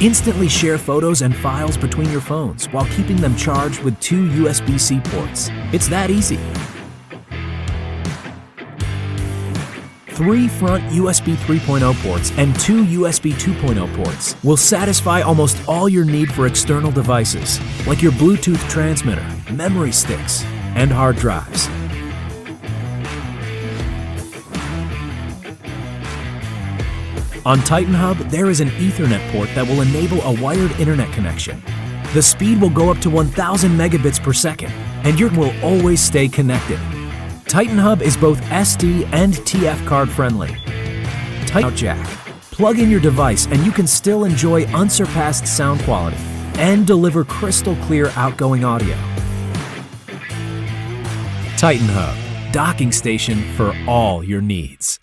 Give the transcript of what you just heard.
Instantly share photos and files between your phones while keeping them charged with 2 USB-C ports. It's that easy. 3 front USB 3.0 ports and 2 USB 2.0 ports will satisfy almost all your need for external devices, like your Bluetooth transmitter, memory sticks, and hard drives. On Titan Hub, there is an Ethernet port that will enable a wired internet connection. The speed will go up to 1,000 megabits per second, and you will always stay connected. Titan Hub is both SD and TF card friendly. Titan jack. Plug in your device and you can still enjoy unsurpassed sound quality and deliver crystal clear outgoing audio. Titan Hub, docking station for all your needs.